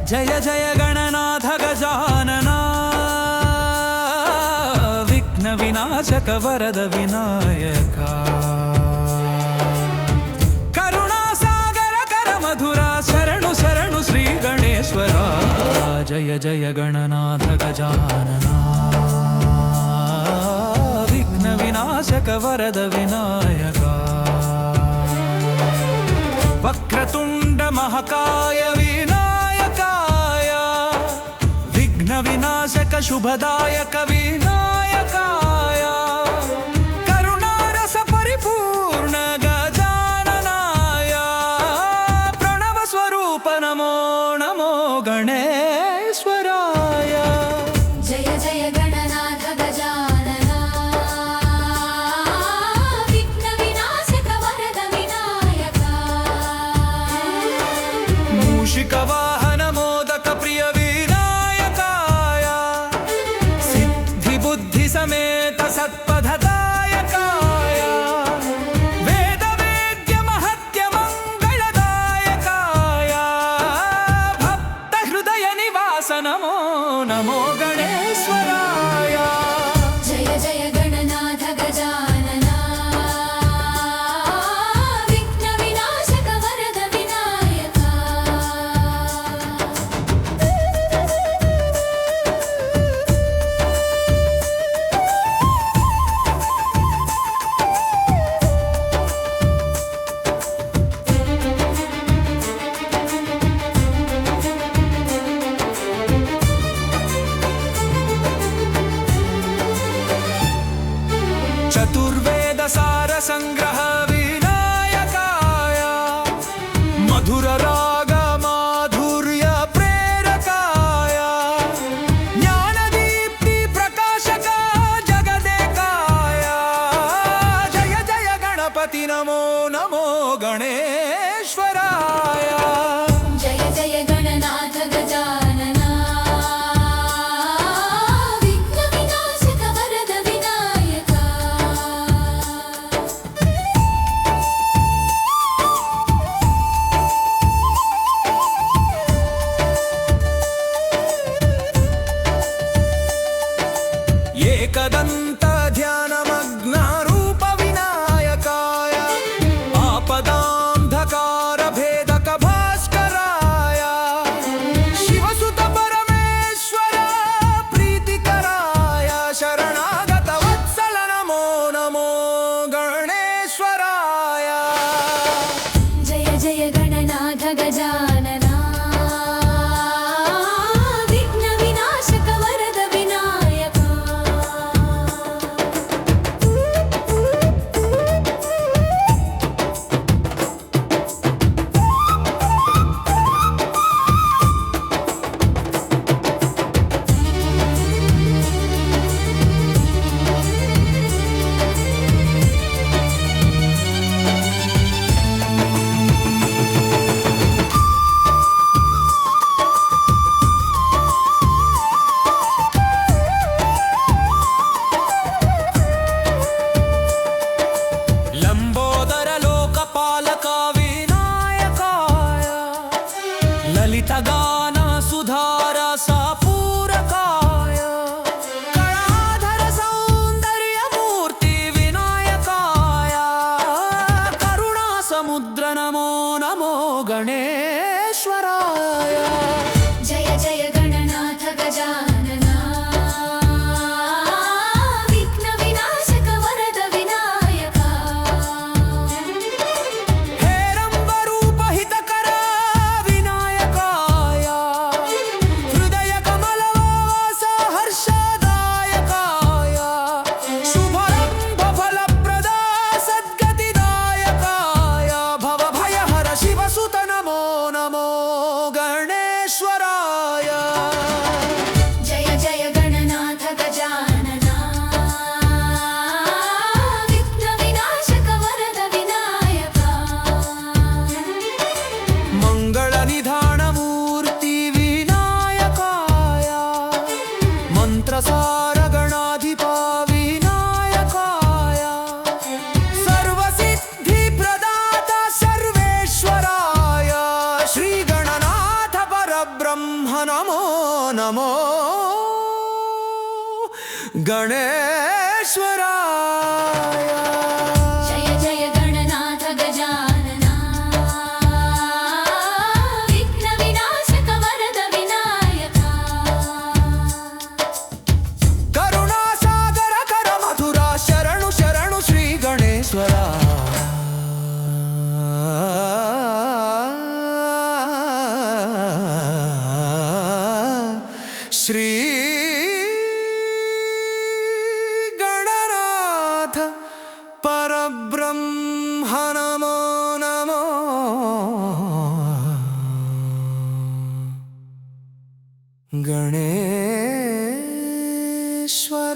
जय जय गणनाथ गजानना विघ्न विनाशक वरद विनायका करुणा सागर कर मधुरा शरणु शरणु श्री गणेश्वरा जय जय गणनाथ गजानना विघ्न विनाशक वरद विनायका वक्रतुंड महाकाय विनायकाय विघ्न विनाशक शुभदायक विनायकाय करुणारस परिपूर्ण गजाननाय प्रणव स्वरूप नमो नमो गणेश्वराय जय जय गणनाथ गजानना विघ्न विनाशक वरद विनायका मूषिक वाहन मोदक प्रिय विनायकाय सिद्धि बुद्धि समेत सत्पथदायकाय वेद वेद्य महत्य मंगलदायकाय भक्त हृदय निवास नमो नमो गणेश्वराय जय जय गणनाथ गजानना विघ्न विनाशक वरद विनायका चतुर्वेद सार संग्रह विनायकाय मधुर राग माधुर्य प्रेरकाय ज्ञान दीप्ति प्रकाशक जगदेकाय जय जय गणपति नमो नमो गणेश्वराय जय जय गणनाथ गजानना विघ्न विनाशक वरद विनायका एकदन्त ध्यानमग्न रूप विनायकाय आपदान्धकार भेदक भास्कराय शिवसुत परमेश्वर प्रीतिकराय शरणागत वत्सल नमो नमो गणेश्वराय जय जय गणनाथ गजानना विघ्न विनाशक वरद विनायका लंबोदर लोकपालक विनायकाय ललित गान सुधार सापूरकाय कलाधर सौंदर्य मूर्ति विनायकाय करुणा समुद्र नमो नमो गणेश्वराय जय जय गणनाथ गजानना विघ्न विनाशक वरद विनायका हेरंब रूप हितकर विनायकाय हृदय कमलवास हर्षदायकाय शुभारंभ फलप्रदा सद्गतिदायकाय भव भयहर शिवसुत नमो नमो गणेश्वराय जय जय गणनाथ गजानना विघ्न विनाशक वरद विनायका मंगल निधान मूर्ति विनायकाय मंत्रसार गणाधिपा विनायकाय सर्वसिद्धि प्रदाता सर्वेश्वराय श्री गणनाथ परब्रह्म ಪರಬ್ರಹ್ಮ ನಮೋ ನಮೋ ಗಣೇಶ್ವರಾಯ ಜಯ ಜಯ ಗಣನಾಥ ಗಜಾನನ ವಿಘ್ನ ವಿನಾಶಕ ವರದ ವಿನಾಯಕ ಕರುಣಾಸಾಗರ ಕರ ಮಧುರ ಶರಣು ಶರಣು ಶ್ರೀ ಗಣೇಶ್ವರ ಶ್ರೀ ಗಣನಾಥ ಪರಬ್ರಹ್ಮ ನಮೋ ನಮೋ ಗಣೇಶ್ವರ